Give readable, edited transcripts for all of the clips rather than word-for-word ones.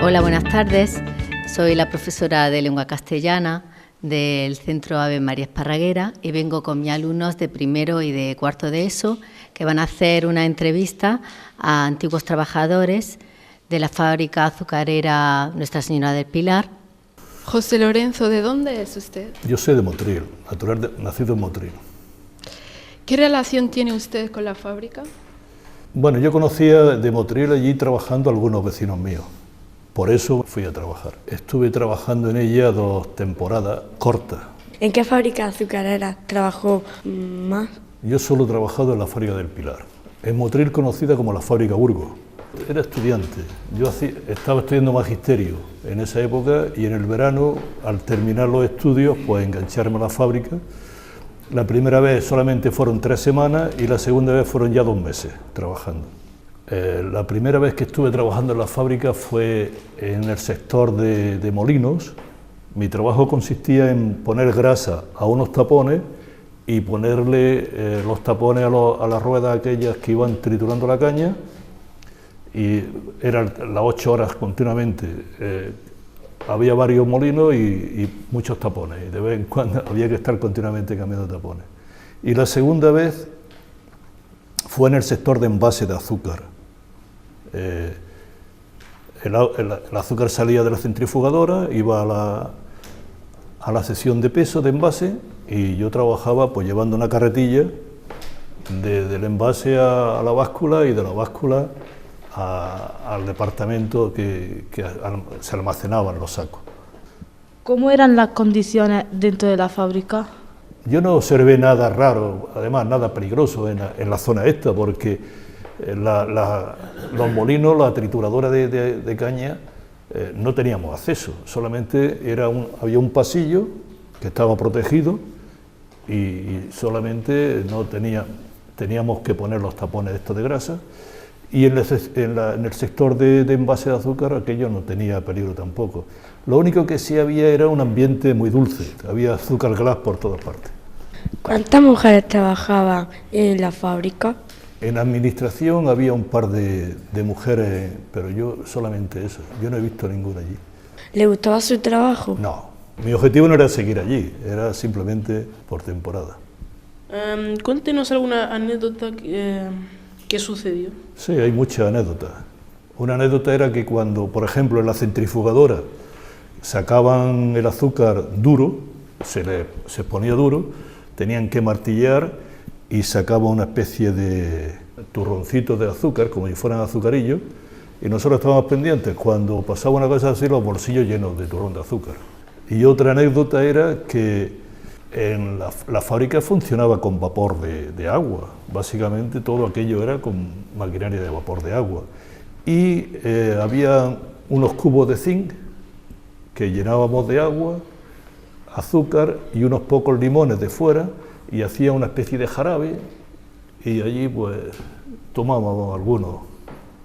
Hola, buenas tardes. Soy la profesora de lengua castellana del Centro Ave María Esparraguera y vengo con mis alumnos de primero y de cuarto de ESO que van a hacer una entrevista a antiguos trabajadores de la fábrica azucarera Nuestra Señora del Pilar. José Lorenzo, ¿de dónde es usted? Yo soy de Motril, nacido en Motril. ¿Qué relación tiene usted con la fábrica? Bueno, yo conocía de Motril allí trabajando a algunos vecinos míos. Por eso fui a trabajar. Estuve trabajando en ella 2 temporadas cortas. ¿En qué fábrica azucarera trabajó más? Yo solo he trabajado en la fábrica del Pilar. En Motril conocida como la fábrica Burgos. Era estudiante. Yo estaba estudiando magisterio en esa época y en el verano, al terminar los estudios, pues engancharme a la fábrica. La primera vez solamente fueron 3 semanas y la segunda vez fueron ya 2 meses trabajando. La primera vez que estuve trabajando en la fábrica fue en el sector de molinos. Mi trabajo consistía en poner grasa a unos tapones y ponerle los tapones a las ruedas aquellas que iban triturando la caña, y eran las 8 horas continuamente. Había varios molinos y muchos tapones, y de vez en cuando había que estar continuamente cambiando tapones. Y la segunda vez fue en el sector de envase de azúcar. El azúcar salía de la centrifugadora, iba a la sección de peso de envase, y yo trabajaba pues llevando una carretilla del envase a la báscula y de la báscula al departamento que se almacenaban los sacos. ¿Cómo eran las condiciones dentro de la fábrica? Yo no observé nada raro, además nada peligroso en la zona esta, porque los molinos, la trituradora de caña, no teníamos acceso, solamente había un pasillo que estaba protegido y solamente teníamos que poner los tapones estos de grasa, y en el sector de envase de azúcar aquello no tenía peligro tampoco. Lo único que sí había era un ambiente muy dulce, había azúcar glass por todas partes. ¿Cuántas mujeres trabajaban en la fábrica? En administración había un par de mujeres, pero yo solamente eso, yo no he visto ninguna allí. ¿Le gustaba su trabajo? No, mi objetivo no era seguir allí, era simplemente por temporada. Cuéntenos alguna anécdota que sucedió. Sí, hay muchas anécdotas. Una anécdota era que cuando, por ejemplo, en la centrifugadora sacaban el azúcar duro, se ponía duro, tenían que martillar y sacaba una especie de turroncitos de azúcar, como si fueran azucarillos, y nosotros estábamos pendientes, cuando pasaba una cosa así, los bolsillos llenos de turrón de azúcar. Y otra anécdota era que en la fábrica funcionaba con vapor de agua, básicamente todo aquello era con maquinaria de vapor de agua. Y había unos cubos de zinc que llenábamos de agua, azúcar y unos pocos limones de fuera, y hacía una especie de jarabe, y allí pues tomábamos algunos,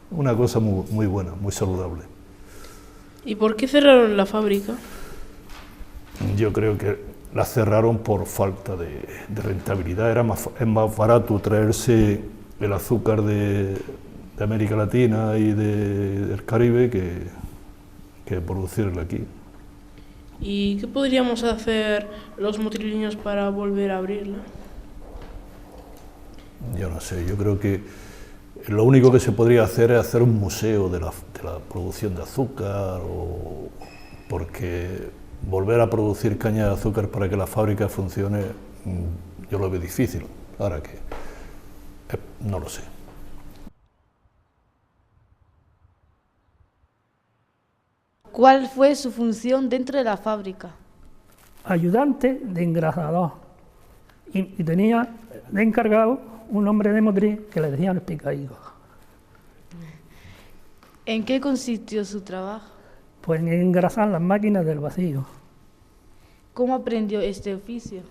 una cosa muy buena, muy saludable. ¿Y por qué cerraron la fábrica? Yo creo que la cerraron por falta de rentabilidad. Es más barato traerse el azúcar de América Latina y del Caribe que producirlo aquí. ¿Y qué podríamos hacer los motrileños para volver a abrirla? Yo no sé, yo creo que lo único que se podría hacer es hacer un museo de la producción de azúcar, porque volver a producir caña de azúcar para que la fábrica funcione, yo lo veo difícil, ahora que no lo sé. ¿Cuál fue su función dentro de la fábrica? Ayudante de engrasador, y tenía de encargado un hombre de Motril que le decían el picaigo. ¿En qué consistió su trabajo? Pues en engrasar las máquinas del vacío. ¿Cómo aprendió este oficio?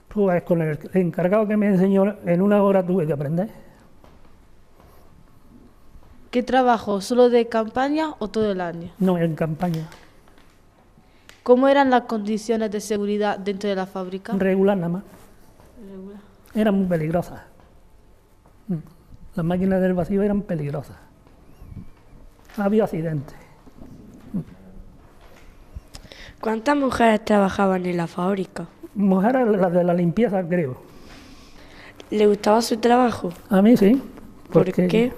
Pues con el encargado que me enseñó, en una hora tuve que aprender. ¿Qué trabajó? ¿Solo de campaña o todo el año? No, en campaña. ¿Cómo eran las condiciones de seguridad dentro de la fábrica? Regular nada más. Regular. Eran muy peligrosas. Las máquinas del vacío eran peligrosas. Había accidentes. ¿Cuántas mujeres trabajaban en la fábrica? Mujeres, las de la limpieza, creo. ¿Le gustaba su trabajo? A mí sí. ¿Por qué?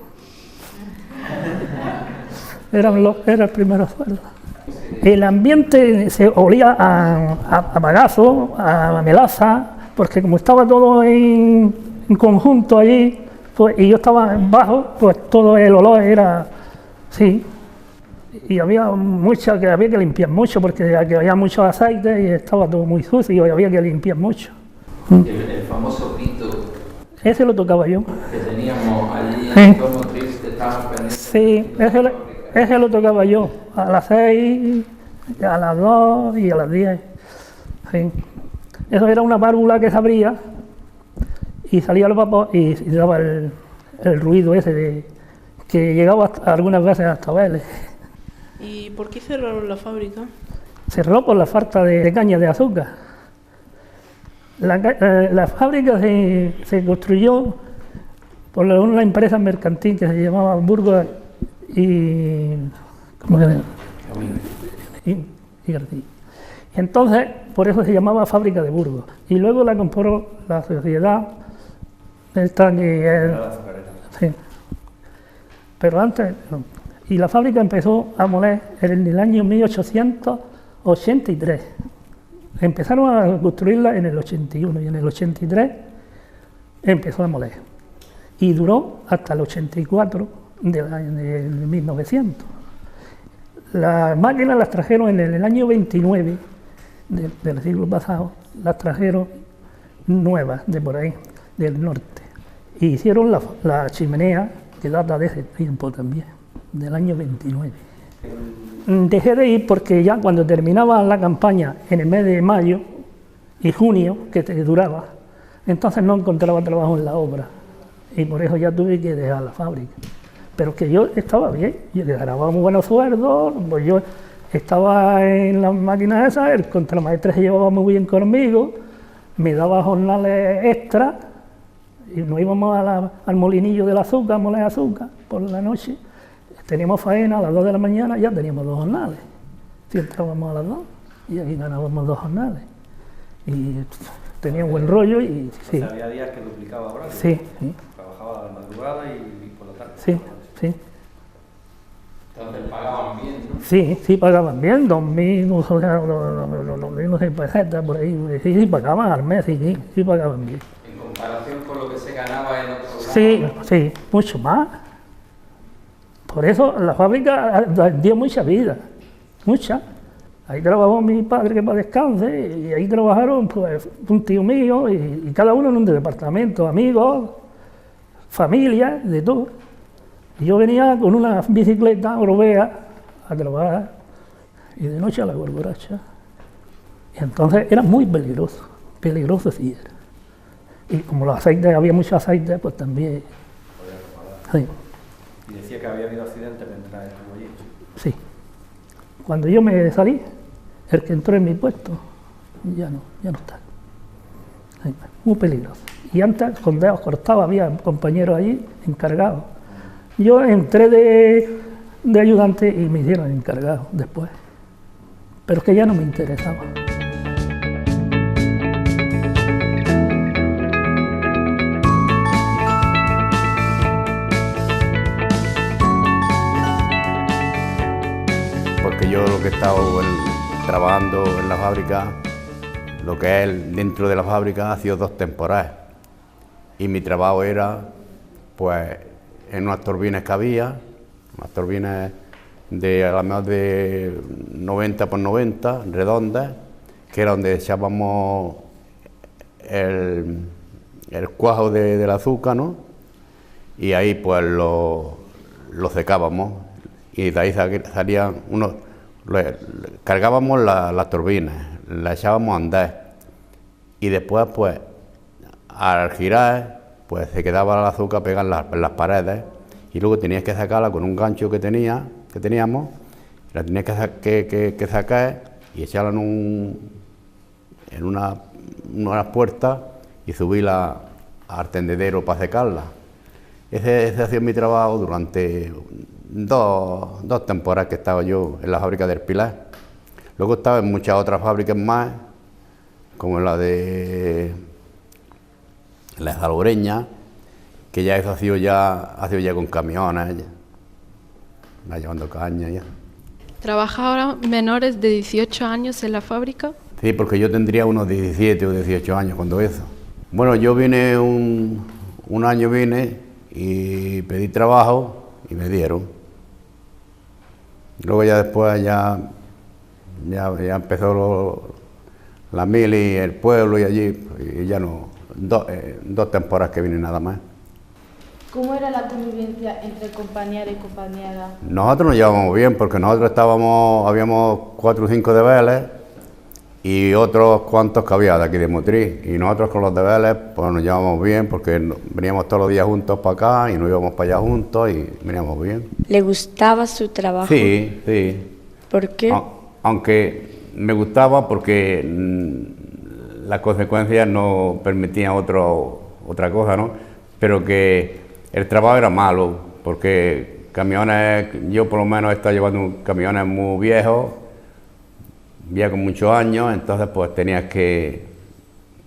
Era el primer sueldo. El ambiente se olía a bagazo, a melaza, porque como estaba todo en conjunto allí, pues, y yo estaba bajo, pues todo el olor era, sí. Y había que había que limpiar mucho, porque había mucho aceite y estaba todo muy sucio y había que limpiar mucho. El famoso grito Ese lo tocaba yo. que teníamos allí en el motriz que estábamos pendientes. Sí, ese lo tocaba yo, a las 6, a las 2 y a las 10. Sí. Eso era una válvula que se abría y salía el vapor y daba el ruido ese que llegaba algunas veces hasta Vélez. ¿Y por qué cerraron la fábrica? Cerró por la falta de caña de azúcar. La fábrica se construyó por una empresa mercantil que se llamaba Burgos y García. Entonces, por eso se llamaba Fábrica de Burgos. Y luego la compró la sociedad esta que sí. Pero antes, no. Y la fábrica empezó a moler en el año 1883. Empezaron a construirla en el 81 y en el 83 empezó a moler. Y duró hasta el 84 de 1900. Las máquinas las trajeron en el año 29 del siglo pasado, las trajeron nuevas de por ahí, del norte. Y hicieron la chimenea, que data de ese tiempo también, del año 29. Dejé de ir porque ya cuando terminaba la campaña en el mes de mayo y junio, que duraba, entonces no encontraba trabajo en la obra y por eso ya tuve que dejar la fábrica. Pero que yo estaba bien, yo ganaba muy buenos sueldos, pues yo estaba en las máquinas esas, el contramaestre se llevaba muy bien conmigo, me daba jornales extras y nos íbamos al molinillo del azúcar, a moler azúcar por la noche. Teníamos faena a las 2 de la mañana, ya teníamos 2 jornales. Si entrábamos a las 2 y ahí ganábamos 2 jornales. Y tenía un buen rollo y sí. O sea, había días que duplicaba horario. Sí, sí. Trabajaba de madrugada y por la tarde. Sí, sí. Entonces pagaban bien, ¿no? Sí, sí pagaban bien, 2.000 pesetas por ahí. Sí, pagaban al mes, sí pagaban bien. En comparación con lo que se ganaba en otros lados. Sí, mucho más. Por eso la fábrica dio mucha vida, mucha. Ahí trabajó mi padre, que para descanse, y ahí trabajaron pues, un tío mío, y cada uno en un departamento, amigos, familia, de todo. Y yo venía con una bicicleta europea a trabajar, y de noche a la gorgoracha. Y entonces era muy peligroso sí era. Y como los aceites, había mucho aceite, pues también. Sí. Y decía que había habido accidentes mientras estuvo allí. Sí. Cuando yo me salí, el que entró en mi puesto, ya no está. Sí, muy peligroso. Y antes, con dedos cortados, había compañeros allí encargados. Yo entré de ayudante y me hicieron encargado después. Pero es que ya no me interesaba. Porque yo lo que he estado trabajando en la fábrica, lo que es dentro de la fábrica, ha sido 2 temporadas. Y mi trabajo era, pues, en unas turbinas que había, unas turbinas de a lo mejor de 90 por 90, redondas, que era donde echábamos el cuajo del azúcar, ¿no? Y ahí pues lo secábamos. Y de ahí salían cargábamos las turbinas, las echábamos a andar y después pues al girar pues se quedaba el azúcar pegada en las paredes y luego tenías que sacarla con un gancho que teníamos, la tenías que sacar y echarla en unas puertas y subirla al tendedero para secarla. Ese ha sido mi trabajo durante dos temporadas que estaba yo en la fábrica del Pilar. Luego estaba en muchas otras fábricas más, como la de la Salobreña, que ya eso ha sido ya con camiones, ya llevando caña ya. ¿Trabaja ahora menores de 18 años en la fábrica? Sí, porque yo tendría unos 17 o 18 años cuando eso. Bueno, yo vine un año y pedí trabajo y me dieron. Luego ya después ya empezó la mili, el pueblo y allí, y ya no, dos temporadas que vine nada más. ¿Cómo era la convivencia entre compañeros y compañeras? Nosotros nos llevábamos bien porque nosotros habíamos 4 o 5 de Vélez y otros cuantos que había de aquí de Motril. Y nosotros con los de Vélez pues nos llevábamos bien porque veníamos todos los días juntos para acá y nos íbamos para allá juntos y veníamos bien. ¿Le gustaba su trabajo? Sí, sí. ¿Por qué? Aunque me gustaba porque las consecuencias no permitían otra cosa, ¿no? Pero que el trabajo era malo, porque camiones, yo por lo menos he estado llevando camiones muy viejos, ya con muchos años, entonces pues tenías que,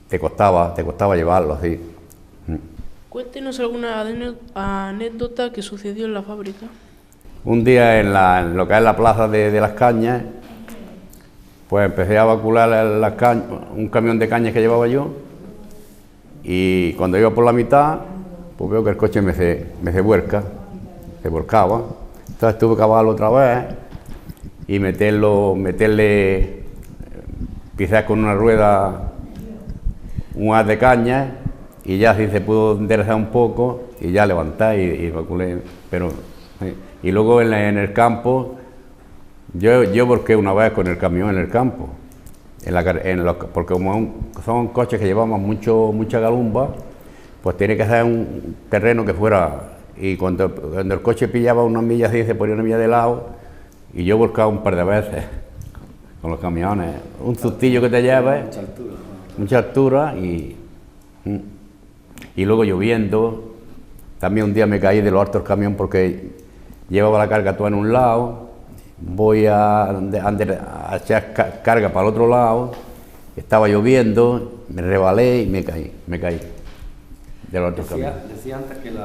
te costaba llevarlos, sí. Cuéntenos alguna anécdota que sucedió en la fábrica. Un día en lo que es la plaza de las cañas, pues empecé a vacular un camión de cañas que llevaba yo, y cuando iba por la mitad, pues veo que el coche se volcaba. Entonces tuve que acabarlo otra vez y meterle quizás con una rueda un haz de caña y ya así se pudo enderezar un poco y ya levantar y vaculé. Pero, y luego en el campo, yo volqué una vez con el camión en el campo, porque como son coches que llevamos mucha galumba, pues tiene que ser un terreno que fuera, y cuando el coche pillaba una milla así, se ponía una milla de lado, y yo volcaba un par de veces con los camiones, un sustillo que te lleve, mucha altura y luego lloviendo. También un día me caí de lo alto del camión porque llevaba la carga toda en un lado, voy a echar carga para el otro lado, estaba lloviendo, me rebalé y me caí. Decía antes que el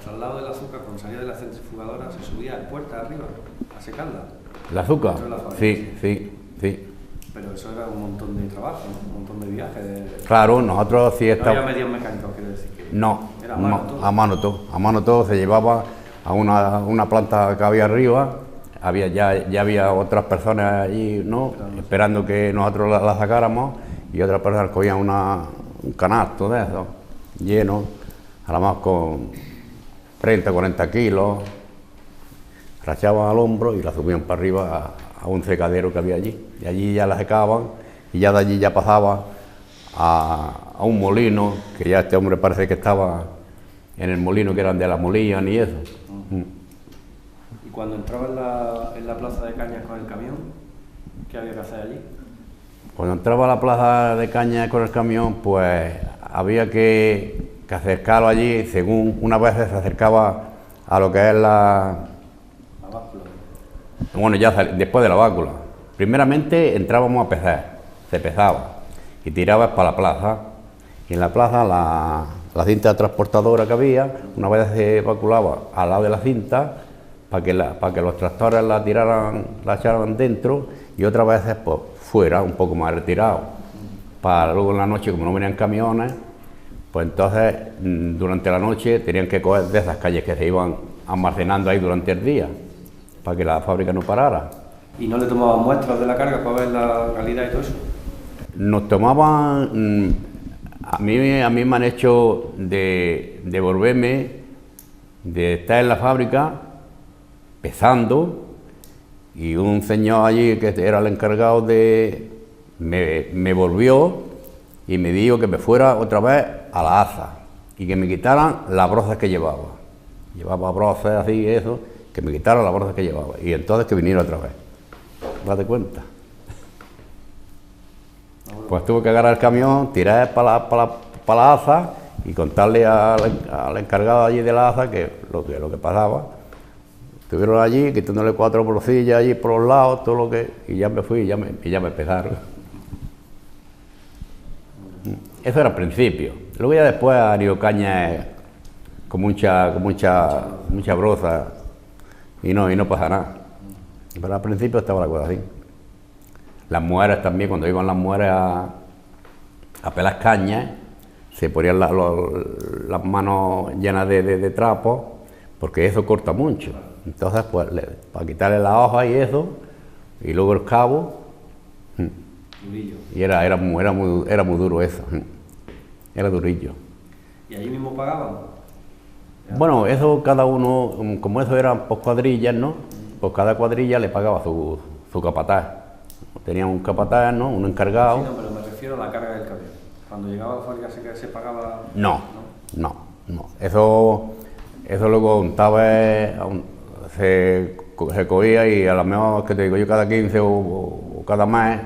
traslado del azúcar cuando salía de la centrifugadora se subía a puerta arriba a secarla. ¿El azúcar? Sí. Pero eso era un montón de trabajo, un montón de viajes. Claro, nosotros sí estábamos. No había medios mecánicos, quiero decir que. No, era a mano todo se llevaba a una planta que había arriba. Ya había otras personas allí, ¿no? Esperando que nosotros la sacáramos, y otras personas cogían un canasto de eso, lleno, a lo más con 30, 40 kilos, rachaban al hombro y la subían para arriba a un secadero que había allí. Y allí ya la secaban y ya de allí ya pasaba a un molino, que ya este hombre parece que estaba en el molino que eran de la Molían y eso. ¿Y cuando entraba en la plaza de Cañas con el camión, qué había que hacer allí? Cuando entraba a la plaza de Cañas con el camión, pues había que acercarlo allí, según una vez se acercaba a lo que es la báscula. Bueno, ya después de la báscula. Primeramente entrábamos a pesar, se pesaba y tirabas para la plaza. Y en la plaza la cinta transportadora que había, una vez se vaculaba al lado de la cinta para que los tractores la echaran dentro, y otras veces pues fuera, un poco más retirado. Para luego en la noche, como no venían camiones, pues entonces durante la noche tenían que coger de esas calles que se iban almacenando ahí durante el día, para que la fábrica no parara. ¿Y no le tomaban muestras de la carga para ver la calidad y todo eso? Nos tomaban, a mí me han hecho de volverme, de estar en la fábrica pesando, y un señor allí que era el encargado me volvió y me dijo que me fuera otra vez a la AZA y que me quitaran las brozas que llevaba. Llevaba brozas así, eso, que me quitaran las brozas que llevaba, y entonces que viniera otra vez. Date cuenta. Pues tuve que agarrar el camión, tirar para la AZA y contarle al encargado allí de la AZA lo que pasaba. Estuvieron allí quitándole 4 bolsillas allí por los lados, todo lo que... Y ya me fui y ya me empezaron. Eso era al principio. Luego ya después han ido cañas con mucha broza y no pasa nada. Pero al principio estaba la cosa así. Las mujeres también, cuando iban las mujeres a pelar cañas, se ponían las manos llenas de trapos, porque eso corta mucho. Entonces, pues, para quitarle la hoja y eso, y luego el cabo, y era muy duro eso, era durillo. ¿Y allí mismo pagaban? Bueno, eso cada uno, como eso eran por cuadrillas, ¿no? Pues cada cuadrilla le pagaba su capataz. Tenían un capataz, ¿no? Un encargado. Sí, no, pero me refiero a la carga del camión. Cuando llegaba a la fábrica se pagaba... No. Eso lo contaba, se cogía y a lo mejor, que te digo yo, cada 15 o cada mes,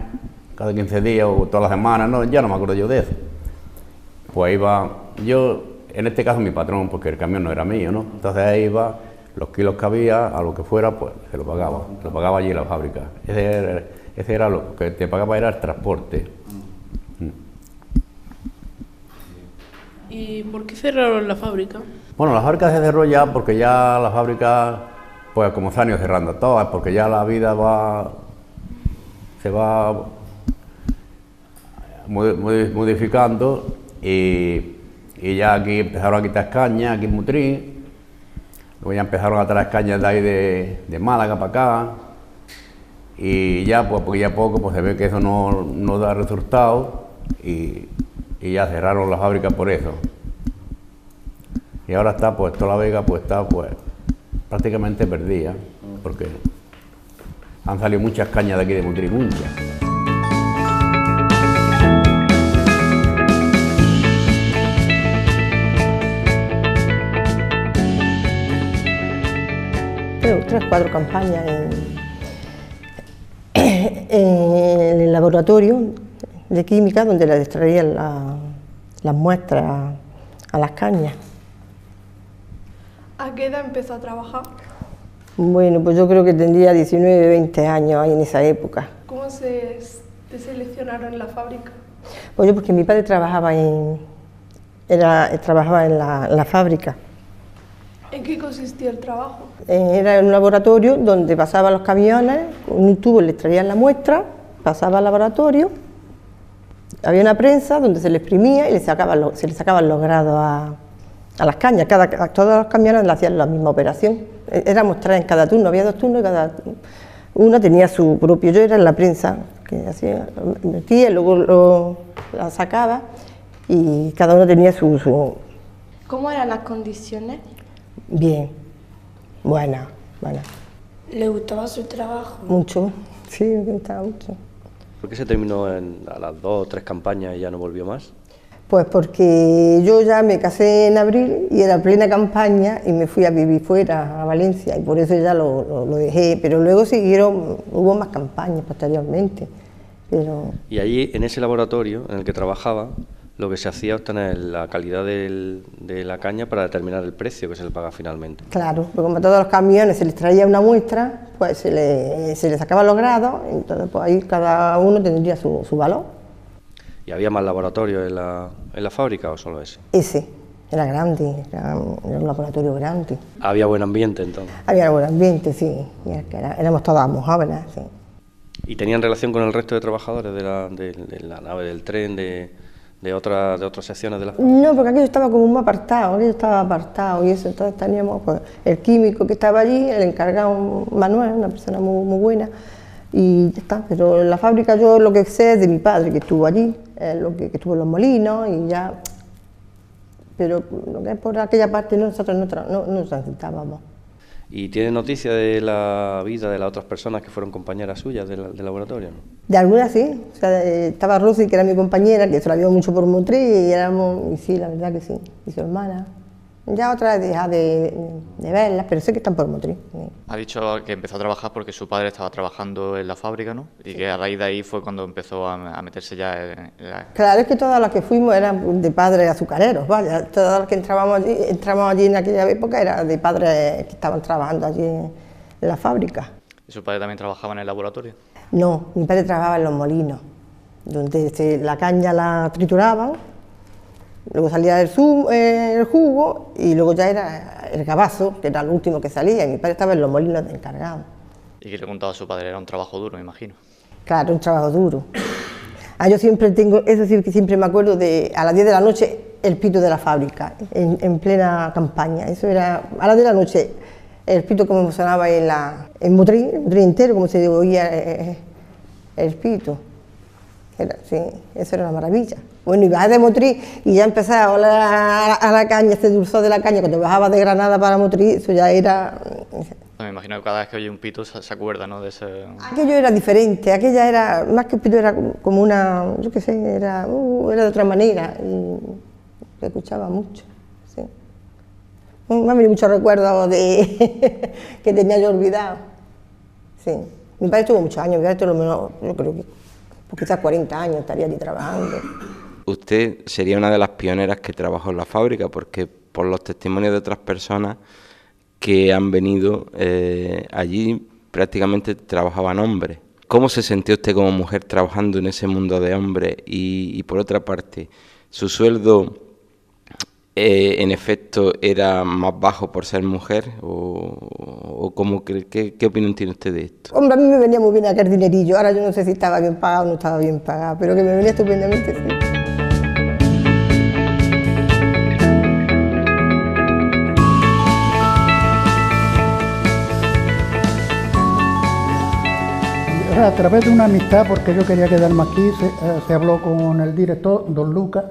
cada 15 días o todas las semanas, no, ya no me acuerdo yo de eso. Pues iba, yo, en este caso mi patrón, porque el camión no era mío, ¿no? Entonces ahí iba, los kilos que había, a lo que fuera, pues se lo pagaba allí en la fábrica. Ese era lo que te pagaba, era el transporte. ¿Y por qué cerraron la fábrica? Bueno, la fábrica se cerró ya porque ya la fábrica, pues como se han ido cerrando todas, porque ya la vida se va modificando y ya aquí empezaron a quitar cañas, aquí en Mutrín, luego ya empezaron a traer cañas de ahí de Málaga para acá, y ya pues porque ya poco pues se ve que eso no da resultado y ya cerraron la fábrica por eso. Y ahora está, pues toda la Vega pues está pues prácticamente perdida, porque han salido muchas cañas de aquí de Mutrín, muchas. Tres, 4 campañas en el laboratorio de química donde le extraían las muestras a las cañas. ¿A qué edad empezó a trabajar? Bueno, pues yo creo que tendría 19, 20 años ahí en esa época. ¿Cómo te seleccionaron en la fábrica? Pues yo porque mi padre trabajaba en la fábrica. ¿En qué consistía el trabajo? Era un laboratorio donde pasaban los camiones, con un tubo le extraían la muestra, pasaba al laboratorio, había una prensa donde se le exprimía y se le sacaban los grados a las cañas. Todos los camiones le hacían la misma operación. Éramos 3 en cada turno, había 2 turnos y cada uno tenía su propio. Yo era en la prensa, que hacía, metía, luego la sacaba y cada uno tenía su... ¿Cómo eran las condiciones? Bien, buena. ¿Le gustaba su trabajo? Mucho, sí, me gustaba mucho. ¿Por qué se terminó a las 2 o 3 campañas y ya no volvió más? Pues porque yo ya me casé en abril y era plena campaña y me fui a vivir fuera, a Valencia, y por eso ya lo dejé, pero luego hubo más campañas posteriormente. Y allí, en ese laboratorio en el que trabajaba, lo que se hacía es obtener la calidad de la caña para determinar el precio que se le paga finalmente. Claro, porque como a todos los camiones se les traía una muestra, pues se le sacaban los grados, entonces pues ahí cada uno tendría su valor. ¿Y había más laboratorios en la fábrica o solo ese? Ese, era grande, era un laboratorio grande. ¿Había buen ambiente entonces? Había buen ambiente, sí, éramos todas muy jóvenes, sí. ¿Y tenían relación con el resto de trabajadores de la nave del tren, de otras secciones de la fábrica? No, porque aquello estaba como muy apartado, y eso, entonces teníamos pues, el químico que estaba allí, el encargado Manuel, una persona muy buena, y ya está. Pero en la fábrica yo lo que sé es de mi padre, que estuvo allí, que estuvo en los molinos, y ya... Pero lo que es por aquella parte nosotros no nos sentábamos. ¿Y tiene noticia de la vida de las otras personas que fueron compañeras suyas del laboratorio, no? De algunas sí, o sea, estaba Rosy, que era mi compañera, que se la vio mucho por Montreal, y sí, la verdad que sí, y su hermana. Ya otra vez deja de verlas, pero sé que están por Montreal. Ha dicho que empezó a trabajar porque su padre estaba trabajando en la fábrica, ¿no? Y que a raíz de ahí fue cuando empezó a meterse ya en la... Claro, es que todas las que fuimos eran de padres azucareros, vaya. Todas las que entramos allí en aquella época eran de padres que estaban trabajando allí en la fábrica. ¿Y su padre también trabajaba en el laboratorio? No, mi padre trabajaba en los molinos, donde la caña la trituraban, luego salía el jugo y luego ya era el gabazo, que era lo último que salía, y mi padre estaba en los molinos de encargado. ¿Y qué le contaba a su padre? Era un trabajo duro, me imagino. Claro, un trabajo duro. Yo siempre tengo, eso sí que siempre me acuerdo de a las 10 de la noche el pito de la fábrica, en plena campaña. Eso era a las 10 de la noche, el pito como sonaba en Motril, el Motril entero, como se oía el pito. Sí, eso era una maravilla. Bueno, iba de Motril y ya empezaba a oler a la caña, ese dulzor de la caña, cuando bajaba de Granada para Motril, eso ya era... Me imagino que cada vez que oye un pito se acuerda, ¿no? De ese... Aquello era diferente, aquella era, más que un pito, era como una, yo qué sé, era de otra manera, y se escuchaba mucho, sí. Me han venido muchos recuerdos que tenía yo olvidado, sí. Mi padre estuvo muchos años, mi padre estuvo lo menos, yo creo que pues quizás 40 años estaría allí trabajando. Usted sería una de las pioneras que trabajó en la fábrica, porque por los testimonios de otras personas que han venido allí prácticamente trabajaban hombres. ¿Cómo se sentía usted como mujer trabajando en ese mundo de hombres? Y por otra parte, ¿su sueldo en efecto era más bajo por ser mujer? ¿O cómo qué opinión tiene usted de esto? Hombre, a mí me venía muy bien aquel dinerillo. Ahora yo no sé si estaba bien pagado o no estaba bien pagado, pero que me venía estupendamente, sí. A través de una amistad, porque yo quería quedarme aquí, se habló con el director, don Lucas,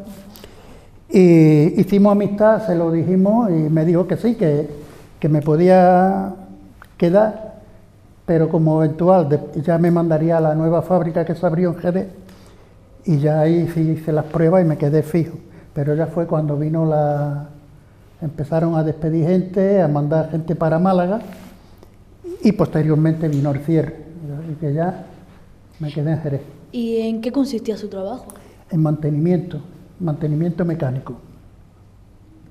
y hicimos amistad, se lo dijimos y me dijo que sí, que me podía quedar, pero como eventual ya me mandaría a la nueva fábrica que se abrió en Jerez, y ya ahí sí hice las pruebas y me quedé fijo. Pero ya fue cuando empezaron a despedir gente, a mandar gente para Málaga, y posteriormente vino el cierre. Y que ya me quedé en Jerez. ¿Y en qué consistía su trabajo? En mantenimiento mecánico.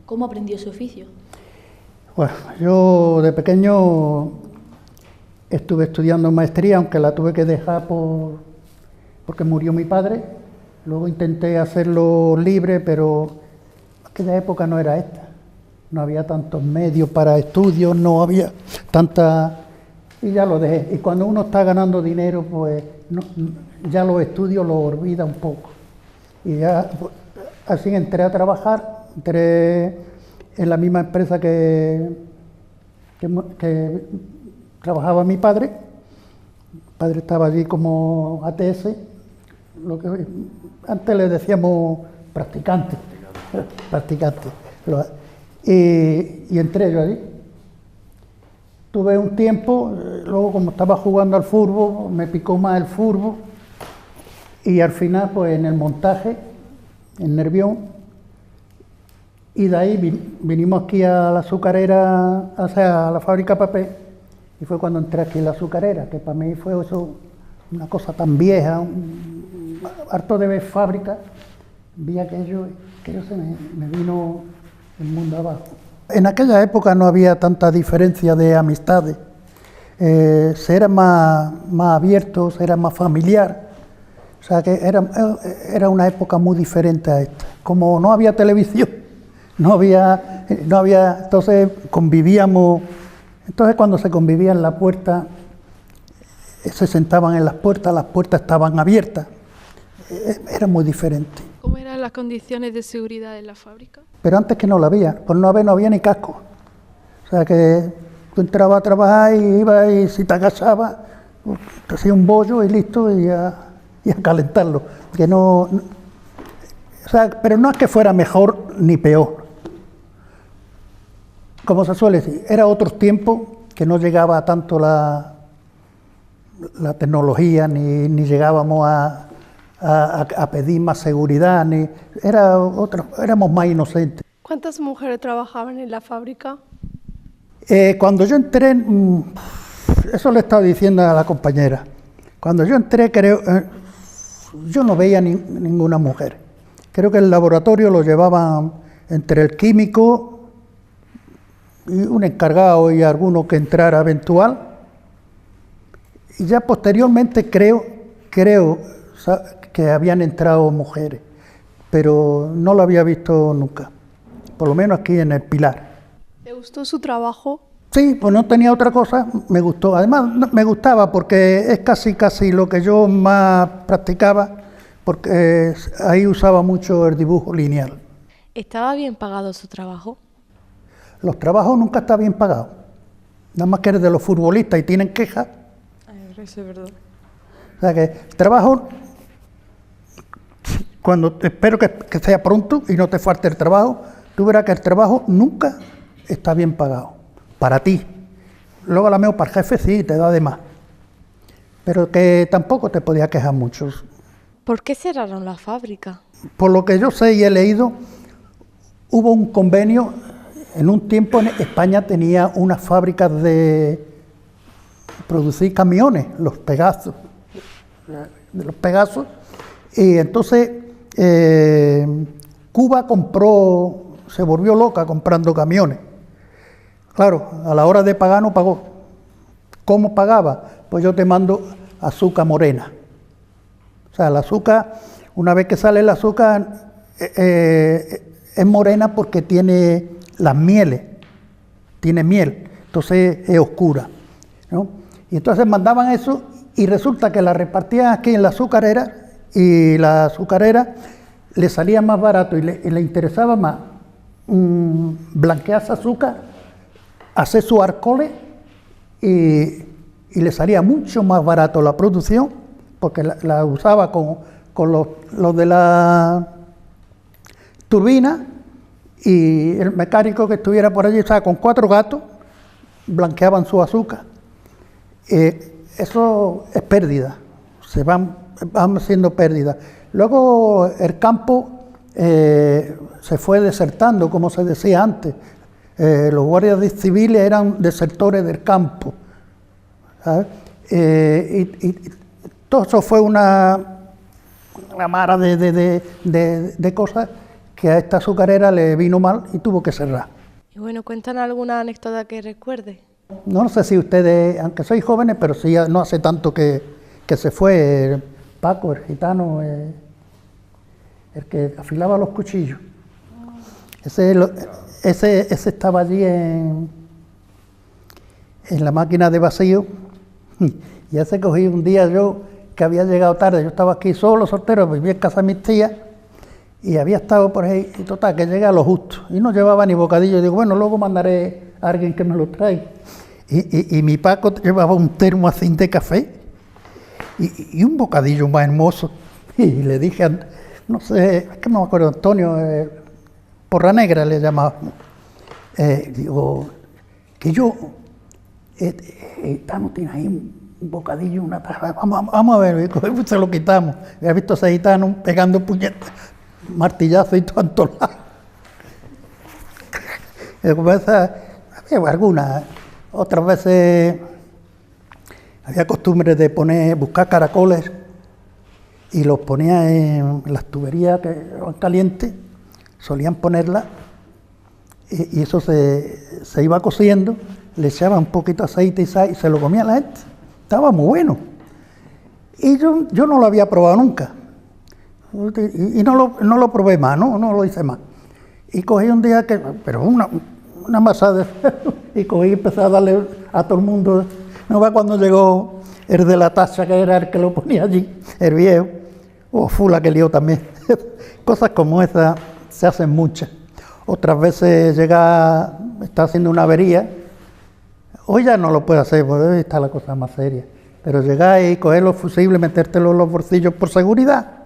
¿Cómo aprendió ese oficio? Bueno, yo de pequeño estuve estudiando maestría, aunque la tuve que dejar porque murió mi padre. Luego intenté hacerlo libre, pero aquella época no era esta. No había tantos medios para estudios, no había tanta... Y ya lo dejé. Y cuando uno está ganando dinero, pues ya los estudios los olvida un poco. Y ya pues, así entré a trabajar, entré en la misma empresa que trabajaba mi padre. Mi padre estaba allí como ATS, lo que antes le decíamos practicante. Y entré yo allí. Tuve un tiempo, luego como estaba jugando al fútbol, me picó más el fútbol y al final pues en el montaje, en Nervión, y de ahí vinimos aquí a la azucarera, o sea, a la fábrica de papel, y fue cuando entré aquí en la azucarera, que para mí fue eso una cosa tan vieja, harto de ver fábrica, vi aquello se me vino el mundo abajo. En aquella época no había tanta diferencia de amistades, se era más abierto, se era más familiar, o sea que era una época muy diferente a esta. Como no había televisión, no había, entonces convivíamos, entonces cuando se convivía en la puerta, se sentaban en las puertas estaban abiertas, era muy diferente. ¿Cómo eran las condiciones de seguridad en la fábrica? Pero antes que no la había, por no había ni casco. O sea que tú entrabas a trabajar y ibas y si te agachabas, te hacía un bollo y listo y a calentarlo. Que o sea, pero no es que fuera mejor ni peor. Como se suele decir, era otros tiempos que no llegaba tanto la tecnología ni llegábamos a pedir más seguridad, éramos más inocentes. ¿Cuántas mujeres trabajaban en la fábrica? Cuando yo entré, eso le estaba diciendo a la compañera, cuando yo entré yo no veía ninguna mujer. Creo que el laboratorio lo llevaban entre el químico y un encargado y alguno que entrara eventual, Y ya posteriormente creo que habían entrado mujeres, pero no lo había visto nunca, por lo menos aquí en el Pilar. ¿Te gustó su trabajo? Sí, pues no tenía otra cosa, me gustó. Además, me gustaba porque es casi lo que yo más practicaba, porque ahí usaba mucho el dibujo lineal. ¿Estaba bien pagado su trabajo? Los trabajos nunca están bien pagados. Nada más que eres de los futbolistas y tienen quejas. Eso es verdad. O sea que el trabajo, espero que sea pronto y no te falte el trabajo, tú verás que el trabajo nunca está bien pagado. Para ti. Luego a lo mejor para el jefe sí, te da de más. Pero que tampoco te podía quejar mucho. ¿Por qué cerraron la fábrica? Por lo que yo sé y he leído, hubo un convenio, en un tiempo en España tenía unas fábricas de producir camiones, los Pegasos, y entonces Cuba se volvió loca comprando camiones. Claro, a la hora de pagar no pagó. ¿Cómo pagaba? Pues yo te mando azúcar morena. O sea, el azúcar, una vez que sale el azúcar, es morena porque tiene las mieles, tiene miel, entonces es oscura, ¿no? Y entonces mandaban eso y resulta que la repartían aquí en la azucarera y la azucarera le salía más barato y le interesaba más blanquear ese azúcar, hacer su alcoholes y le salía mucho más barato la producción porque la usaba con los de la turbina y el mecánico que estuviera por allí, o sea, con 4 gatos blanqueaban su azúcar. Eso es pérdida, van haciendo pérdida. Luego el campo se fue desertando, como se decía antes. Los guardias civiles eran desertores del campo, ¿sabes? Y todo eso fue una mara de cosas que a esta azucarera le vino mal y tuvo que cerrar. Y bueno, ¿cuentan alguna anécdota que recuerde? No sé si ustedes, aunque sois jóvenes, pero sí no hace tanto que se fue Paco, el gitano, el que afilaba los cuchillos. Ese estaba allí en la máquina de vacío y ese cogí un día yo que había llegado tarde, yo estaba aquí solo, soltero, vivía en casa de mis tías y había estado por ahí, y total, que llegué a lo justo y no llevaba ni bocadillo, y digo, bueno, luego mandaré a alguien que me lo traiga. Y mi Paco llevaba un termo así de café y un bocadillo más hermoso y le dije, no sé, es que no me acuerdo, Antonio, Porra Negra le llamábamos. Digo, que yo, no tiene ahí un bocadillo, una taza, vamos a ver, se lo quitamos. Había visto a ese gitano pegando puñetas, martillazos y todo en todos lados. Había algunas, otras veces había costumbre de buscar caracoles y los ponía en las tuberías que eran calientes, solían ponerlas y eso se iba cociendo, le echaba un poquito de aceite y sal y se lo comía la gente. Estaba muy bueno. Y yo no lo había probado nunca. Y no lo probé más, no lo hice más. Y cogí un día pero una masa de y cogí y empecé a darle a todo el mundo. No va cuando llegó el de la taza, que era el que lo ponía allí, el viejo. Fula que lió también. Cosas como esas se hacen muchas. Otras veces está haciendo una avería. Hoy ya no lo puede hacer, porque hoy está la cosa más seria. Pero llegar y coger los fusibles, metértelo en los bolsillos por seguridad.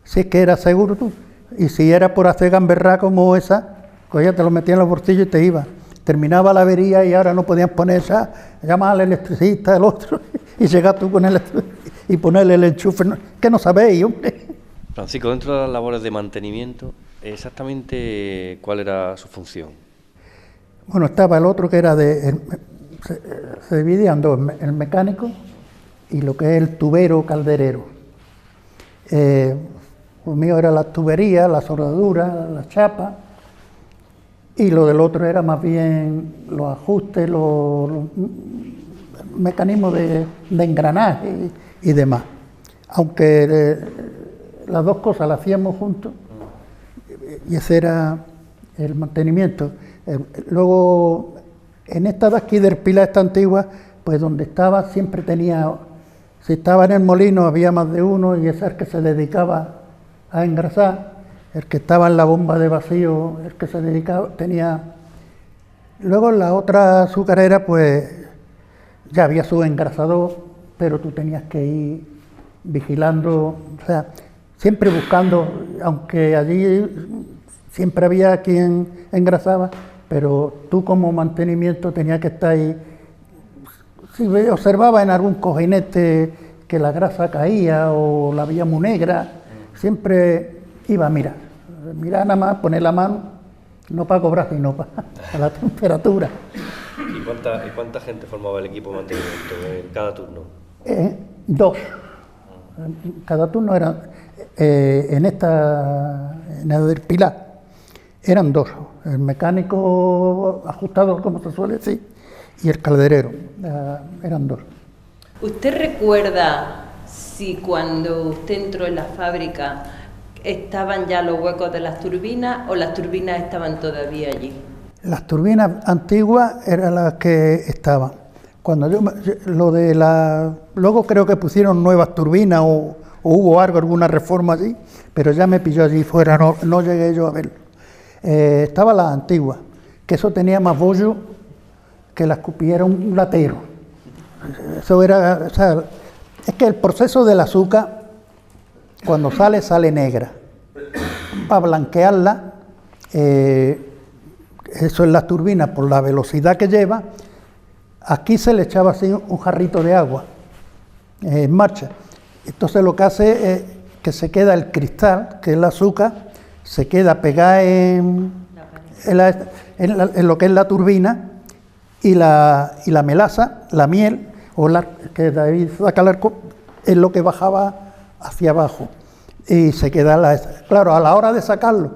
Si es que era seguro tú. Y si era por hacer gamberrá como esa, cogía, te lo metía en los bolsillos y te iba. Terminaba la avería y ahora no podían poner esa, llamar al electricista, el otro, y llegar tú con él y ponerle el enchufe. Que no sabéis, hombre. Francisco, dentro de las labores de mantenimiento, exactamente cuál era su función. Bueno, estaba el otro que era se dividía en dos, el mecánico y lo que es el tubero calderero. Lo mío era la tubería, la soldadura, la chapa, y lo del otro era más bien los ajustes, mecanismos de engranaje y demás. Aunque las dos cosas las hacíamos juntos, y ese era el mantenimiento. Luego, en esta de aquí del Pilar, esta antigua, pues donde estaba siempre tenía, si estaba en el molino había más de uno, y ese es el que se dedicaba a engrasar, el que estaba en la bomba de vacío, el que se dedicaba, tenía... Luego en la otra azucarera, pues ya había su engrasador, pero tú tenías que ir vigilando, o sea, siempre buscando, aunque allí siempre había quien engrasaba, pero tú como mantenimiento tenías que estar ahí. Si observaba en algún cojinete que la grasa caía o la veía muy negra, siempre iba a mirar nada más, poner la mano, no para cobrar, sino para la temperatura. ¿Y cuánta gente formaba el equipo de mantenimiento en cada turno? 2. Cada turno era, en el del Pilar, eran 2. El mecánico ajustador, como se suele decir, y el calderero, eran 2. ¿Usted recuerda si cuando usted entró en la fábrica estaban ya los huecos de las turbinas o las turbinas estaban todavía allí? Las turbinas antiguas eran las que estaban. Cuando luego creo que pusieron nuevas turbinas o hubo alguna reforma allí, pero ya me pilló allí fuera, no llegué yo a verlo. Estaba la antigua, que eso tenía más bollo que la escupiera un latero. Eso era, o sea, es que el proceso del azúcar, cuando sale negra. Para blanquearla, eso es la turbina, por la velocidad que lleva, aquí se le echaba así un jarrito de agua en marcha. Entonces lo que hace es que se queda el cristal, que es el azúcar, se queda pegada en lo que es la turbina, y la melaza, la miel, o que de ahí saca el arco, es lo que bajaba hacia abajo. Y se queda, claro, a la hora de sacarlo,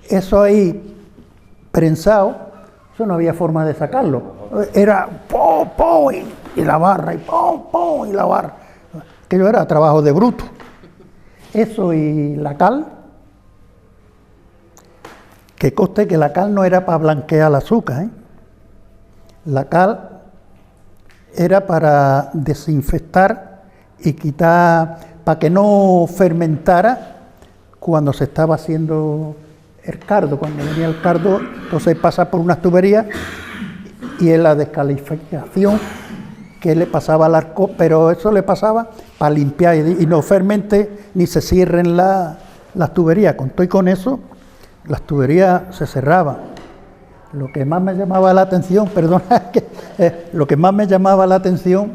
eso ahí prensado, eso no había forma de sacarlo. Era ¡pum, pum! Y la barra, y ¡pum, pum! Y la barra. Aquello era trabajo de bruto. Eso y la cal, que conste que la cal no era para blanquear el azúcar, ¿eh? La cal era para desinfectar y quitar, para que no fermentara cuando se estaba haciendo el cardo. Cuando venía el cardo, entonces pasa por unas tuberías y es la descalificación que le pasaba al arco, pero eso le pasaba para limpiar y no fermente ni se cierren las tuberías. Con eso, las tuberías se cerraban. Lo que más me llamaba la atención, lo que más me llamaba la atención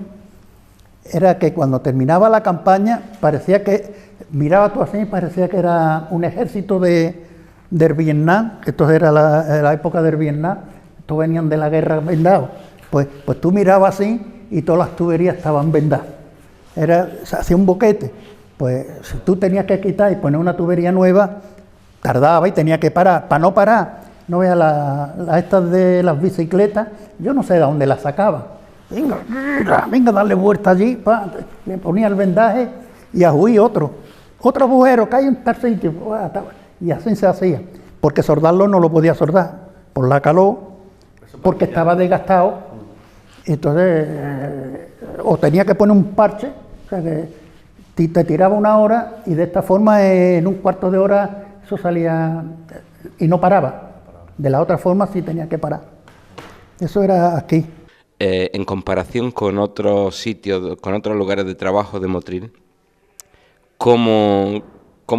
era que cuando terminaba la campaña, parecía que, miraba tú así, parecía que era un ejército del Vietnam, que esto era la época del Vietnam, estos venían de la guerra vendados. Pues tú mirabas así y todas las tuberías estaban vendadas. Se hacía un boquete. Pues si tú tenías que quitar y poner una tubería nueva, tardaba y tenía que parar. Para no parar, no veas estas de las bicicletas, yo no sé de dónde las sacaba. Venga, darle vuelta allí, le ponía el vendaje y a huir otro agujero que hay en tal sitio, y así se hacía, porque soldarlo no lo podía soldar, por la calor, porque estaba desgastado, entonces, o tenía que poner un parche, o sea que te tiraba una hora y de esta forma en un cuarto de hora eso salía y no paraba, de la otra forma sí tenía que parar, eso era aquí. En comparación con otros sitios, con otros lugares de trabajo de Motril, ¿cómo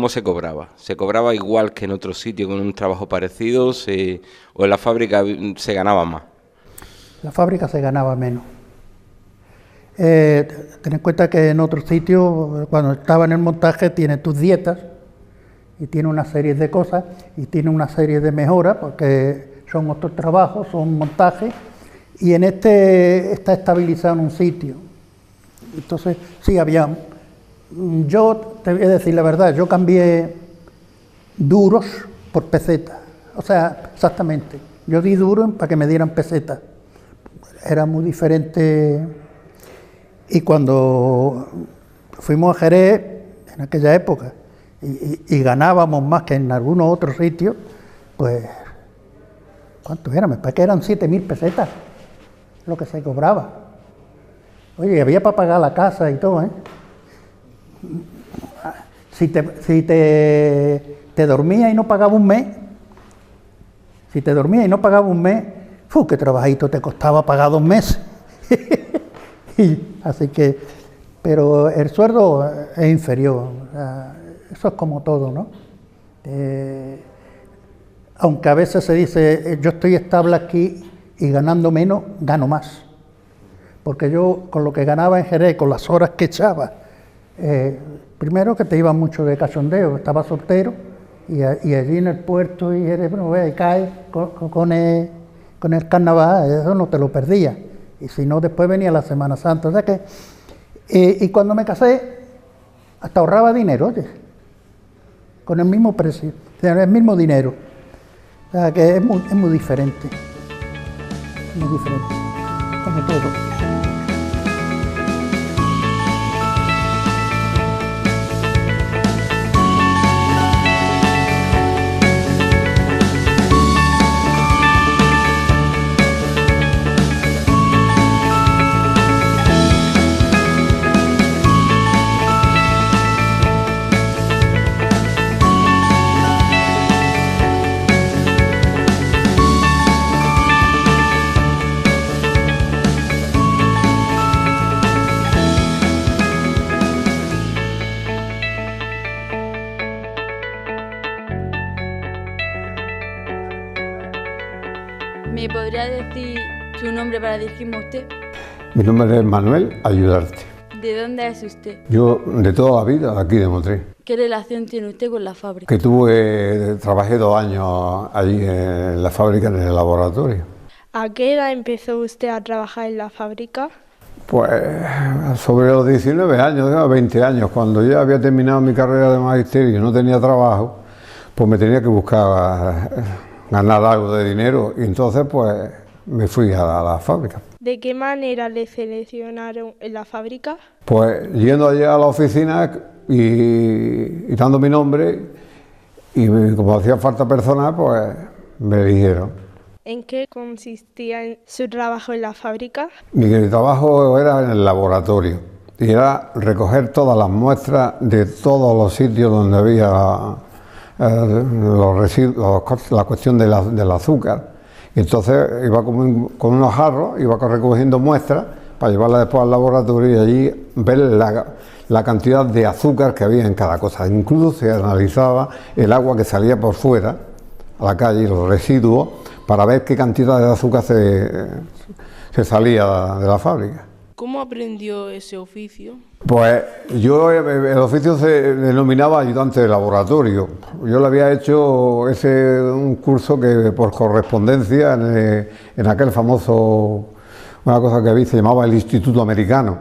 se cobraba? ¿Se cobraba igual que en otros sitios con un trabajo parecido? ¿O en la fábrica se ganaba más? La fábrica se ganaba menos. Ten en cuenta que en otros sitios, cuando estaba en el montaje, tienes tus dietas y tiene una serie de cosas y tiene una serie de mejoras, porque son otros trabajos, son montajes. Y en este está estabilizado en un sitio. Entonces, sí, había... Yo te voy a decir la verdad, yo cambié duros por pesetas. O sea, exactamente. Yo di duros para que me dieran pesetas. Era muy diferente. Y cuando fuimos a Jerez, en aquella época, y ganábamos más que en algunos otros sitios, pues, ¿cuánto era? Me parece que eran 7.000 pesetas lo que se cobraba. Oye, había para pagar la casa y todo, ¿eh? Si te dormías y no pagaba un mes, qué trabajito te costaba pagar 2 meses. Así que, pero el sueldo es inferior, o sea, eso es como todo, ¿no? Aunque a veces se dice, yo estoy estable aquí y ganando menos, gano más. Porque yo, con lo que ganaba en Jerez, con las horas que echaba, primero que te iba mucho de cachondeo, estaba soltero, y allí en el puerto, y eres, bueno, ve, caes con el carnaval, eso no te lo perdías. Y si no, después venía la Semana Santa. O sea que, y cuando me casé, hasta ahorraba dinero, oye, con el mismo precio, o sea, el mismo dinero. O sea que es muy diferente. Muy diferente, como todo. ¿Me podría decir su nombre para dirigirme a usted? Mi nombre es Manuel Ayudarte. ¿De dónde es usted? Yo de toda la vida de aquí de Motril. ¿Qué relación tiene usted con la fábrica? Que trabajé 2 años allí en la fábrica, en el laboratorio. ¿A qué edad empezó usted a trabajar en la fábrica? Pues sobre los 19 años, 20 años, cuando ya había terminado mi carrera de magisterio y no tenía trabajo, pues me tenía que buscar ganar algo de dinero y entonces pues me fui a la fábrica. ¿De qué manera le seleccionaron en la fábrica? Pues yendo allá a la oficina y dando mi nombre y como hacía falta personal, pues me eligieron. ¿En qué consistía su trabajo en la fábrica? Mi trabajo era en el laboratorio y era recoger todas las muestras de todos los sitios donde había los residuos, la cuestión del azúcar. Y entonces iba con unos jarros, iba recogiendo muestras para llevarlas después al laboratorio y allí ver la cantidad de azúcar que había en cada cosa. Incluso se analizaba el agua que salía por fuera a la calle y los residuos para ver qué cantidad de azúcar se salía de la fábrica. ¿Cómo aprendió ese oficio? Pues yo, el oficio se denominaba ayudante de laboratorio. Yo le había hecho un curso que por correspondencia en aquel famoso, una cosa que había, se llamaba el Instituto Americano.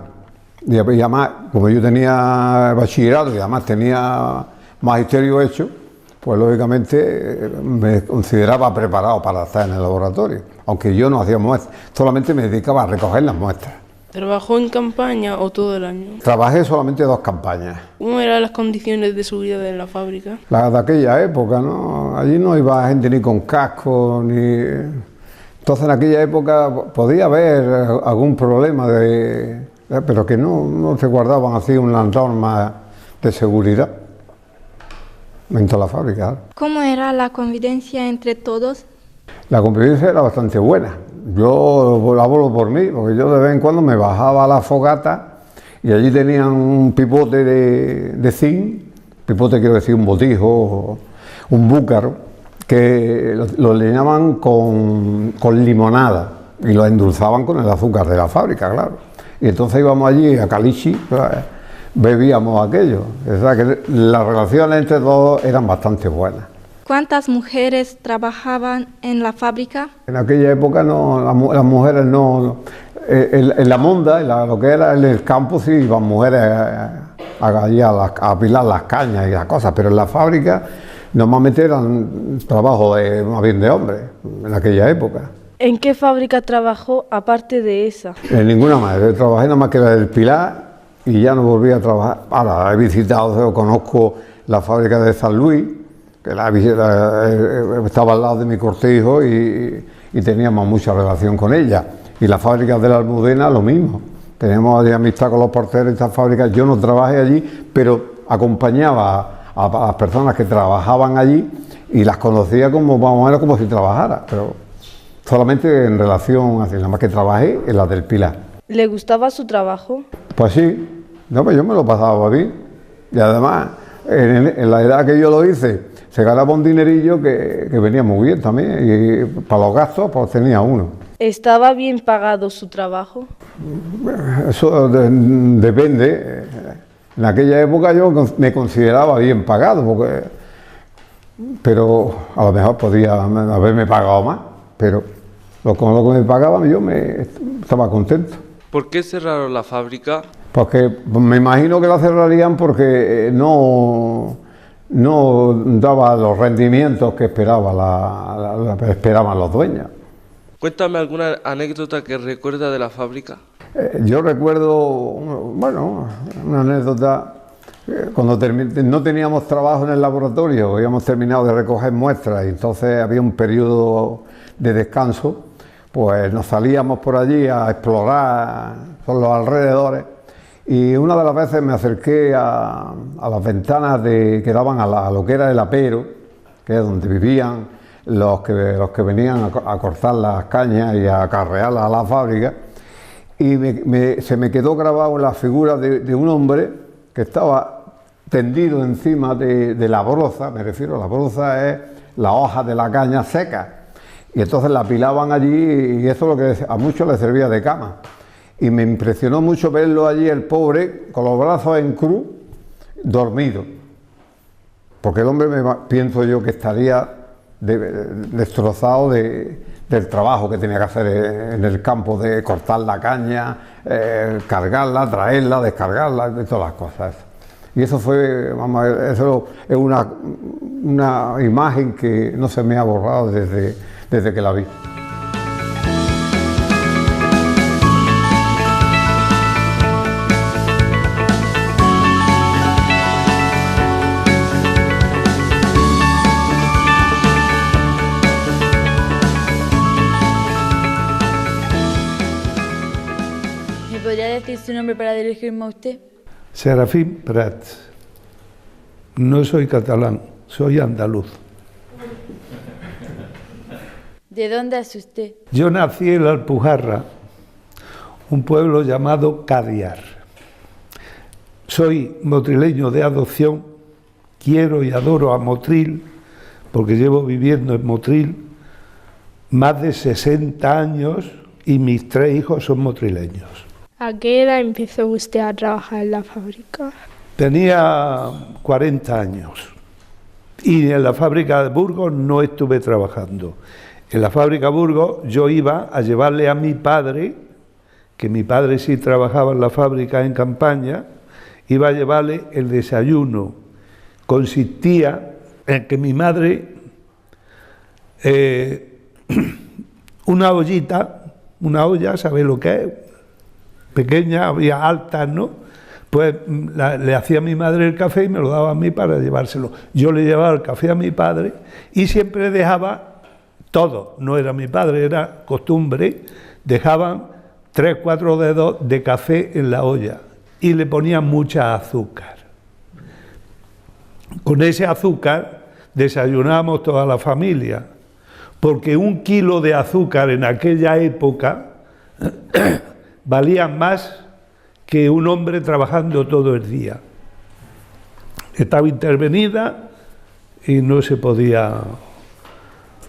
Y además, como yo tenía bachillerato y además tenía magisterio hecho, pues lógicamente me consideraba preparado para estar en el laboratorio, aunque yo no hacía muestras, solamente me dedicaba a recoger las muestras. ¿Trabajó en campaña o todo el año? Trabajé solamente 2 campañas. ¿Cómo eran las condiciones de seguridad en la fábrica? Las de aquella época, ¿no? Allí no iba gente ni con casco, ni... Entonces en aquella época podía haber algún problema, pero que no se guardaban así unas normas de seguridad dentro de la fábrica. ¿Cómo era la convivencia entre todos? La convivencia era bastante buena. Yo hablo por mí, porque yo de vez en cuando me bajaba a la fogata y allí tenían un pipote de zinc, pipote quiero decir un botijo, un búcaro, que lo llenaban con limonada y lo endulzaban con el azúcar de la fábrica, claro. Y entonces íbamos allí a Calichi, bebíamos aquello. O sea que las relaciones entre todos eran bastante buenas. ¿Cuántas mujeres trabajaban en la fábrica? En aquella época no, las mujeres no... En la monda, lo que era en el campo, sí iban mujeres a apilar las cañas y las cosas, pero en la fábrica normalmente eran trabajos más bien de hombres, en aquella época. ¿En qué fábrica trabajó aparte de esa? En ninguna más, trabajé nada más que la del Pilar y ya no volví a trabajar. Ahora he visitado, conozco la fábrica de San Luis, que estaba al lado de mi cortijo y teníamos mucha relación con ella. Y las fábricas de la Almudena lo mismo, tenemos amistad con los porteros de estas fábricas. Yo no trabajé allí, pero acompañaba a las personas que trabajaban allí y las conocía como más o menos como si trabajara, pero solamente en relación, así, nada más que trabajé en la del Pilar. ¿Le gustaba su trabajo? Pues sí, no, pues yo me lo pasaba bien. Y además, en la edad que yo lo hice, se ganaba un dinerillo que venía muy bien también. Y para los gastos, pues tenía uno. ¿Estaba bien pagado su trabajo? Eso depende. En aquella época yo me consideraba bien pagado, pero a lo mejor podía haberme pagado más. Pero con lo que me pagaban yo estaba contento. ¿Por qué cerraron la fábrica? Porque me imagino que la cerrarían porque no daba los rendimientos que esperaban los dueños. Cuéntame alguna anécdota que recuerda de la fábrica. Yo recuerdo, bueno, una anécdota. Cuando no teníamos trabajo en el laboratorio, habíamos terminado de recoger muestras y entonces había un periodo de descanso, pues nos salíamos por allí a explorar por los alrededores y una de las veces me acerqué a las ventanas que daban a lo que era el apero, que es donde vivían los que venían a cortar las cañas y a acarrearlas a la fábrica, y se me quedó grabado la figura de un hombre que estaba tendido encima de la broza. Me refiero, la broza es la hoja de la caña seca, y entonces la apilaban allí y eso es lo que a muchos les servía de cama. Y me impresionó mucho verlo allí, el pobre, con los brazos en cruz, dormido, porque el hombre, pienso yo, que estaría destrozado del trabajo que tenía que hacer en el campo, de cortar la caña, cargarla, traerla, descargarla, de todas las cosas. Y eso fue, vamos a ver, eso es una imagen que no se me ha borrado desde que la vi. ¿Me podría decir su nombre para dirigirme a usted? Serafín Prats. No soy catalán, soy andaluz. ¿De dónde es usted? Yo nací en la Alpujarra, un pueblo llamado Cadiar. Soy motrileño de adopción, quiero y adoro a Motril, porque llevo viviendo en Motril más de 60 años y mis 3 hijos son motrileños. ¿A qué edad empezó usted a trabajar en la fábrica? Tenía 40 años y en la fábrica de Burgos no estuve trabajando. En la fábrica de Burgos yo iba a llevarle a mi padre, que mi padre sí trabajaba en la fábrica en campaña, iba a llevarle el desayuno. Consistía en que mi madre, una olla, ¿sabéis lo que es? Pequeña, había altas, ¿no? Pues le hacía a mi madre el café y me lo daba a mí para llevárselo. Yo le llevaba el café a mi padre y siempre dejaba todo, no era mi padre, era costumbre, dejaban 3 o 4 dedos de café en la olla y le ponían mucha azúcar. Con ese azúcar desayunábamos toda la familia, porque 1 kilo de azúcar en aquella época valía más que un hombre trabajando todo el día. Estaba intervenida y no se podía.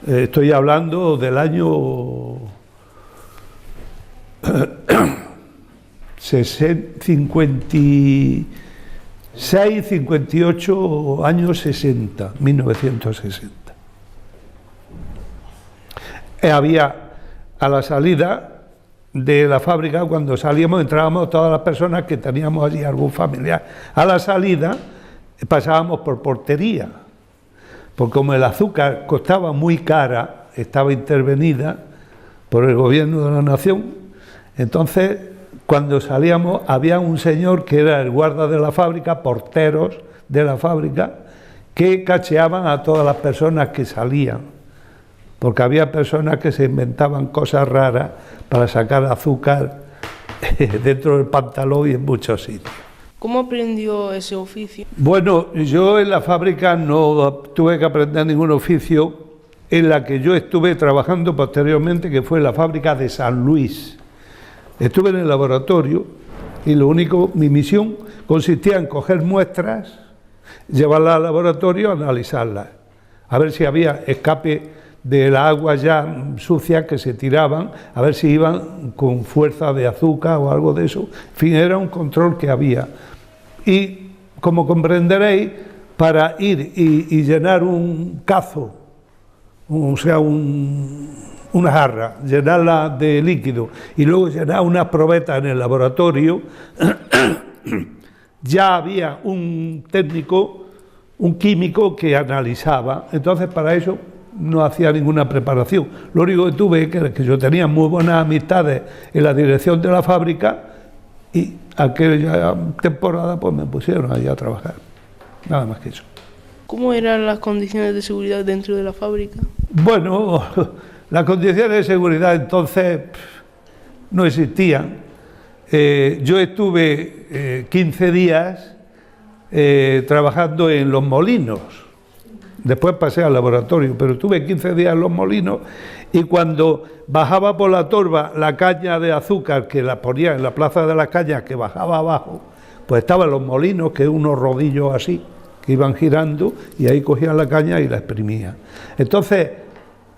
Estoy hablando del año 56, 58, años 60, 1960. Había a la salida de la fábrica, cuando salíamos, entrábamos todas las personas que teníamos allí algún familiar. A la salida pasábamos por portería, porque como el azúcar costaba muy cara, estaba intervenida, por el gobierno de la nación. Entonces, cuando salíamos, había un señor que era el guarda de la fábrica, porteros de la fábrica, que cacheaban a todas las personas que salían, porque había personas que se inventaban cosas raras para sacar azúcar dentro del pantalón y en muchos sitios. ¿Cómo aprendió ese oficio? Bueno, yo en la fábrica no tuve que aprender ningún oficio. En la que yo estuve trabajando posteriormente, que fue la fábrica de San Luis. Estuve en el laboratorio y mi misión consistía en coger muestras, llevarlas al laboratorio, analizarlas, a ver si había escape de la agua ya sucia que se tiraban, a ver si iban con fuerza de azúcar o algo de eso. En fin, era un control que había. Y como comprenderéis, para ir y llenar un cazo, o sea, una jarra, llenarla de líquido y luego llenar unas probetas en el laboratorio, ya había un técnico, un químico que analizaba. Entonces, para eso no hacía ninguna preparación. Lo único que tuve era que yo tenía muy buenas amistades en la dirección de la fábrica y aquella temporada pues me pusieron allá a trabajar. Nada más que eso. ¿Cómo eran las condiciones de seguridad dentro de la fábrica? Bueno, las condiciones de seguridad entonces no existían. Yo estuve 15 días trabajando en los molinos. Después pasé al laboratorio, pero estuve 15 días en los molinos y cuando bajaba por la torba la caña de azúcar que la ponía en la plaza de las cañas, que bajaba abajo, pues estaban los molinos, que unos rodillos así, que iban girando y ahí cogían la caña y la exprimían. Entonces,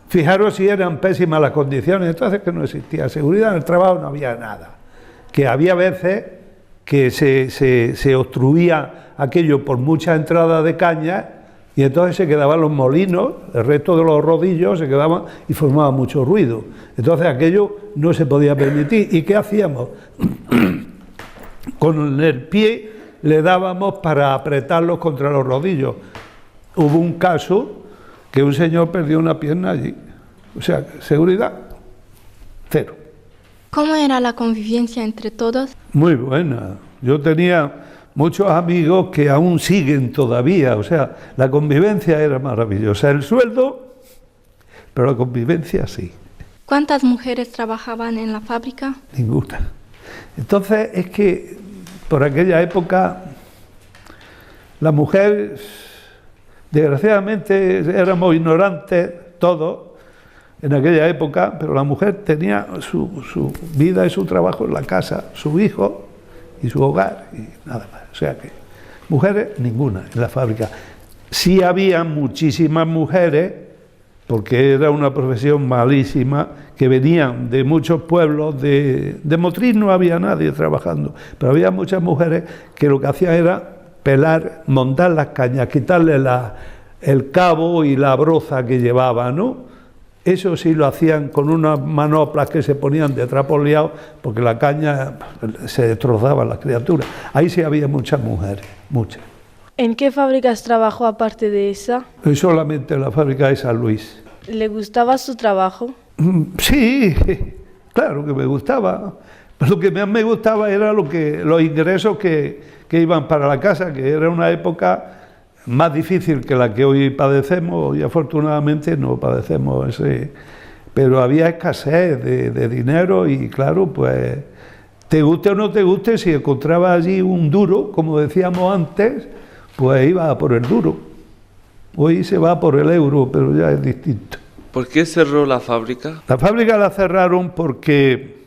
fijaros si eran pésimas las condiciones, entonces que no existía seguridad en el trabajo, no había nada. Que había veces que se obstruía aquello por mucha entrada de caña y entonces se quedaban los molinos, el resto de los rodillos se quedaban y formaba mucho ruido. Entonces aquello no se podía permitir. ¿Y qué hacíamos? Con el pie le dábamos para apretarlos contra los rodillos. Hubo un caso que un señor perdió una pierna allí. O sea, seguridad, cero. ¿Cómo era la convivencia entre todos? Muy buena. Yo tenía muchos amigos que aún siguen todavía. O sea, la convivencia era maravillosa. El sueldo, pero la convivencia sí. ¿Cuántas mujeres trabajaban en la fábrica? Ninguna. Entonces, es que por aquella época la mujer, desgraciadamente, éramos ignorantes todos en aquella época, pero la mujer tenía su vida y su trabajo en la casa, su hijo y su hogar y nada más. O sea que mujeres, ninguna en la fábrica. Sí había muchísimas mujeres, porque era una profesión malísima, que venían de muchos pueblos, de Motril no había nadie trabajando, pero había muchas mujeres que lo que hacían era pelar, montar las cañas, quitarle el cabo y la broza que llevaban, ¿no? Eso sí lo hacían con unas manoplas que se ponían de trapos liados, porque la caña se destrozaba las criaturas. Ahí sí había muchas mujeres, muchas. ¿En qué fábricas trabajó aparte de esa? Solamente en la fábrica de San Luis. ¿Le gustaba su trabajo? Sí, claro que me gustaba. Lo que más me gustaba era los ingresos que iban para la casa, que era una época más difícil que la que hoy padecemos, y afortunadamente no padecemos ese, pero había escasez de dinero y claro, pues te guste o no te guste, si encontraba allí un duro, como decíamos antes, pues iba a por el duro. Hoy se va por el euro, pero ya es distinto. ¿Por qué cerró la fábrica? La fábrica la cerraron porque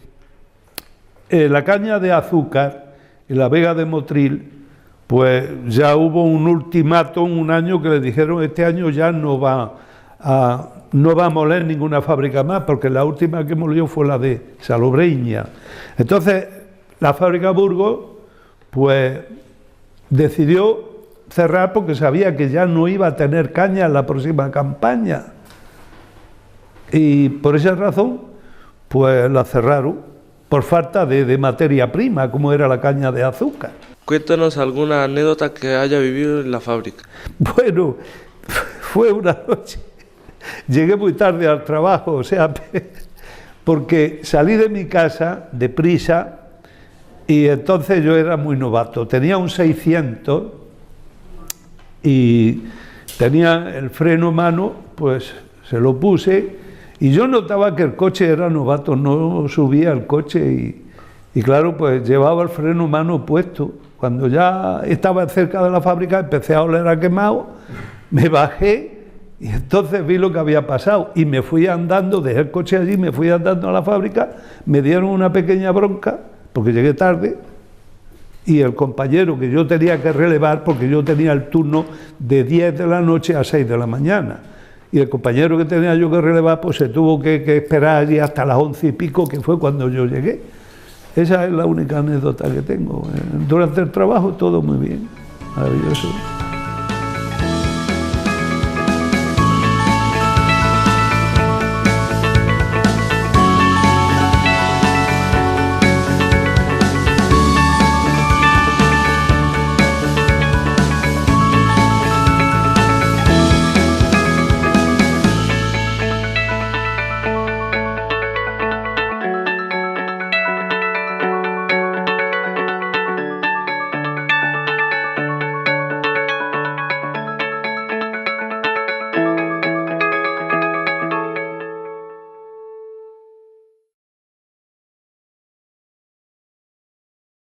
la caña de azúcar en la Vega de Motril, pues ya hubo un ultimátum un año que le dijeron este año ya no va a moler ninguna fábrica más, porque la última que molió fue la de Salobreña. Entonces la fábrica Burgos pues decidió cerrar porque sabía que ya no iba a tener caña en la próxima campaña. Y por esa razón pues la cerraron, por falta de materia prima, como era la caña de azúcar. Cuéntanos alguna anécdota que haya vivido en la fábrica. Bueno, fue una noche, llegué muy tarde al trabajo, o sea, porque salí de mi casa deprisa y entonces yo era muy novato. Tenía un 600 y tenía el freno a mano, pues se lo puse y yo notaba que el coche era novato, no subía el coche y claro, pues llevaba el freno a mano puesto. Cuando ya estaba cerca de la fábrica empecé a oler a quemado, me bajé y entonces vi lo que había pasado y me fui andando, dejé el coche allí, me fui andando a la fábrica, me dieron una pequeña bronca porque llegué tarde y el compañero que yo tenía que relevar, porque yo tenía el turno de 10 de la noche a 6 de la mañana, y el compañero que tenía yo que relevar pues se tuvo que esperar allí hasta las 11 y pico, que fue cuando yo llegué. Esa es la única anécdota que tengo. Durante el trabajo todo muy bien, maravilloso.